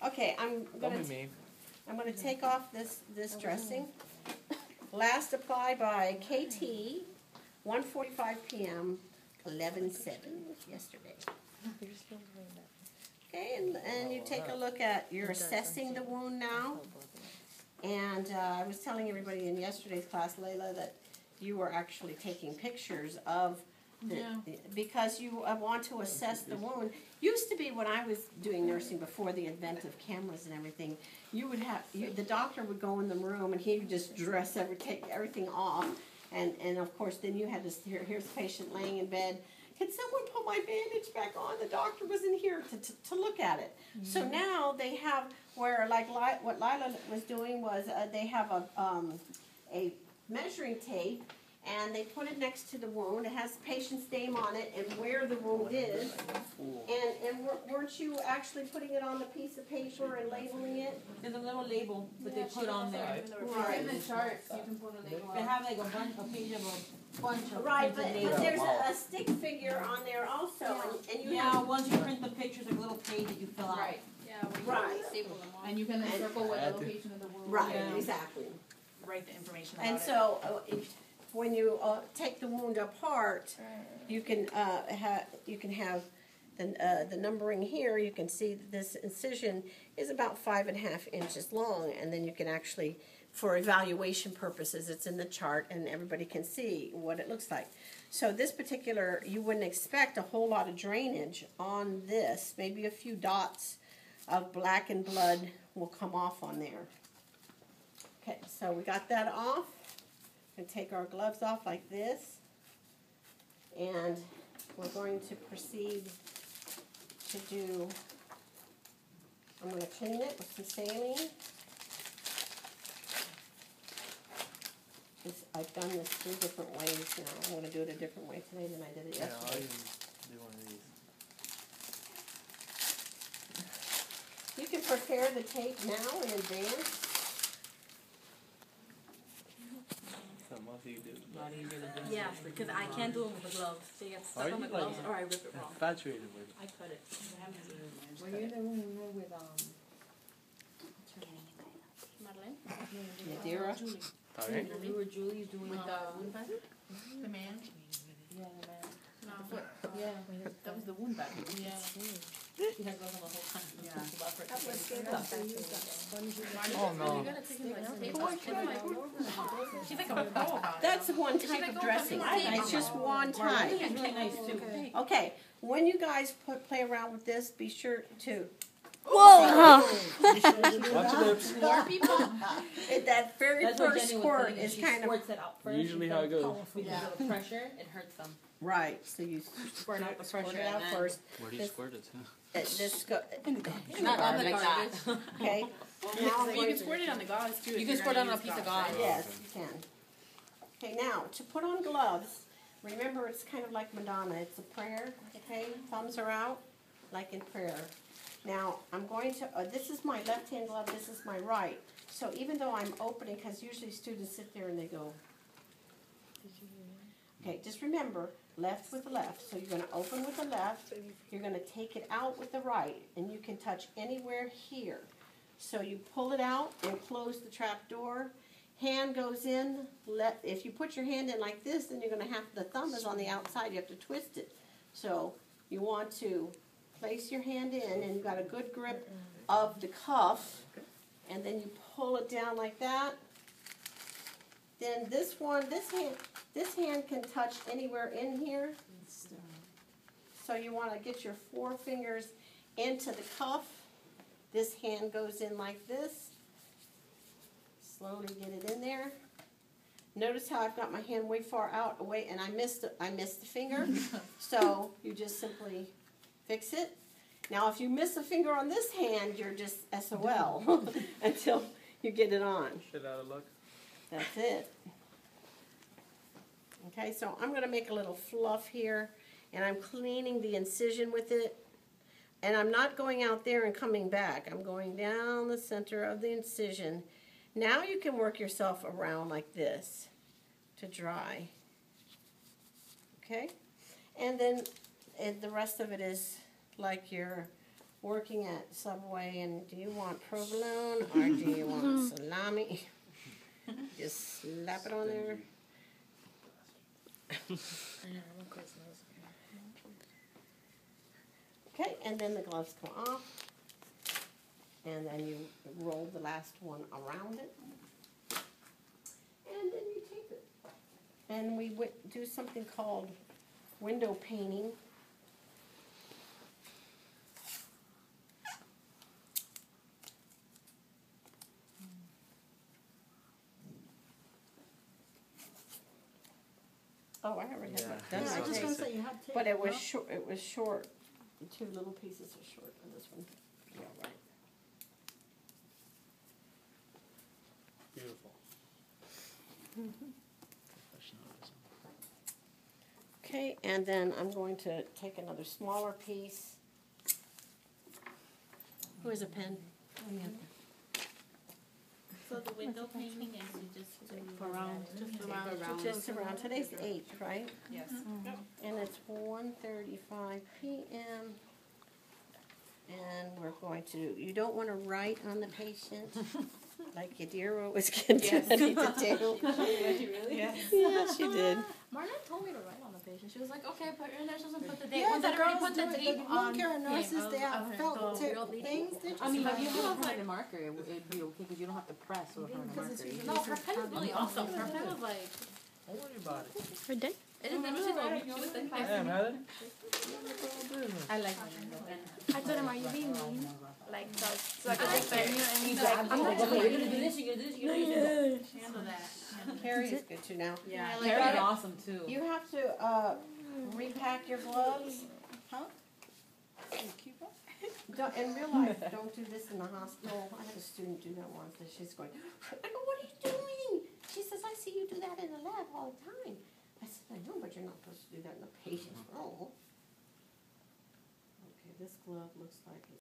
Okay, I'm Don't be mean. gonna take off this dressing. Last applied by KT, 1:45 p.m., 11/7 yesterday. Okay, and you take a look at, you're assessing the wound now. And I was telling everybody in yesterday's class, Layla, that you were actually taking pictures of because you want to assess the wound. Used to be when I was doing nursing before the advent of cameras and everything, you would have the doctor would go in the room and he would just take everything off, and of course then you had to here's the patient laying in bed. Can someone put my bandage back on? The doctor wasn't here to look at it. Mm-hmm. So now they have where what Lila was doing was they have a measuring tape. And they put it next to the wound. It has the patient's name on it and where the wound is. And weren't you actually putting it on the piece of paper and labeling it? There's a little label that they put on there. Right. In the charts, you can put a label. They have like a page of a bunch of right, but there's a stick figure on there also. And you once you print the pictures, like a little page that you fill out. Right. Yeah. Right. Staple them on. And you can circle what the location of the wound. Right. Exactly. Write the information about and it. So when you take the wound apart, you can have the numbering here. You can see that this incision is about 5.5 inches long, and then you can actually, for evaluation purposes, it's in the chart, and everybody can see what it looks like. So this particular, you wouldn't expect a whole lot of drainage on this. Maybe a few dots of blackened blood will come off on there. Okay, so we got that off. And take our gloves off like this, and we're going to proceed to do, I'm going to clean it with some saline. I've done this 3 different ways now. I'm going to do it a different way today than I did it yesterday. Yeah, I'll even do one of these. You can prepare the tape now in advance. Most of you do. Yeah, because I can't do them with the gloves. They get stuck on the gloves, or I rip it wrong. Infatuated with it. I cut it. Were you in the room with Madeline? Yadira. Sorry? You were Julie doing With the wound bag? the man? Yeah, the man. No. Yeah, that was the wound bag. Yeah. He had gloves on the whole time. Yeah. That was good. Oh no. You gotta take him like, she's like a pro about it. That's one type of dressing. It's just one type. It's really nice too. Okay, when you guys play around with this, be sure to. Whoa! Watch your lips. More people? That very That's what first Jenny was squirt saying, is she kind of squirts it out first. Usually how it goes. Because of the pressure, it hurts them. right. So you Squirt out the pressure squirt it out and then- first. Where do you squirt it to? This go. Not on the like garbage. Okay. But you can squirt it on the gauze too. You can squirt it on a piece of gauze. Yes, you can. Okay, now to put on gloves. Remember, it's kind of like Madonna. It's a prayer. Okay, thumbs are out, like in prayer. Now I'm going to. This is my left-hand glove. This is my right. So even though I'm opening, because usually students sit there and they go. Okay, just remember, left with the left. So you're going to open with the left. You're going to take it out with the right, and you can touch anywhere here. So you pull it out and close the trap door. Hand goes in. If you put your hand in like this, then you're going to have, the thumb is on the outside. You have to twist it. So you want to place your hand in, and you've got a good grip of the cuff, and then you pull it down like that. Then this hand can touch anywhere in here. So you want to get your 4 fingers into the cuff. This hand goes in like this. Slowly get it in there. Notice how I've got my hand way far out away, and I missed the finger. So you just simply fix it. Now, if you miss a finger on this hand, you're just SOL until you get it on. Shit out of luck. That's it. Okay, so I'm going to make a little fluff here, and I'm cleaning the incision with it. And I'm not going out there and coming back. I'm going down the center of the incision. Now you can work yourself around like this to dry. Okay? And then the rest of it is like your working at Subway, and do you want provolone or do you want salami? Just slap it on there. Okay, and then the gloves come off, and then you roll the last one around it, and then you tape it. And we do something called window painting. Oh, I already had that done. Yeah, I I was think. gonna say, you had tape. But it was short. It was short. The two little pieces are short on this one. Yeah, right. Beautiful. Okay, and then I'm going to take another smaller piece. Where's a pen? So the window painting is you just do Around. Just around. Today's the 8th, right? Yes. And it's 1:35 p.m. And we're going to, you don't want to write on the patient like Yadira was getting ready to do. Really? Yes. Yeah, she did. Marlene told me to write on the patient. She was like, okay, put your initials and put the date. Yeah, Once the I already girls put the do it. date The on wound care nurses, him, they have of felt the tip real date. things. They just I mean, if you I have a was like- permanent marker, it'd be okay because you don't have to press with a permanent marker. You No, her pen is really awesome. Her pen was like, Don't worry about it. it is literally like, she was like, Damn, Heather. I like my window. I told him, are you being mean? Like, so I could I take like the that. and he's He's like, like, I'm not Okay, doing you're it. gonna do this, you're gonna do this, you're gonna do this. Handle that. Carrie is good too now. Yeah, I like Carrie's that. awesome too. You have to repack your gloves. Don't, in real life, don't do this in the hospital. I had a student do that once, and she's going, I go, what are you doing? She says, I see you do that in the lab all the time. I said, I know, but you're not supposed to do that in the patient's room. Okay, this glove looks like it's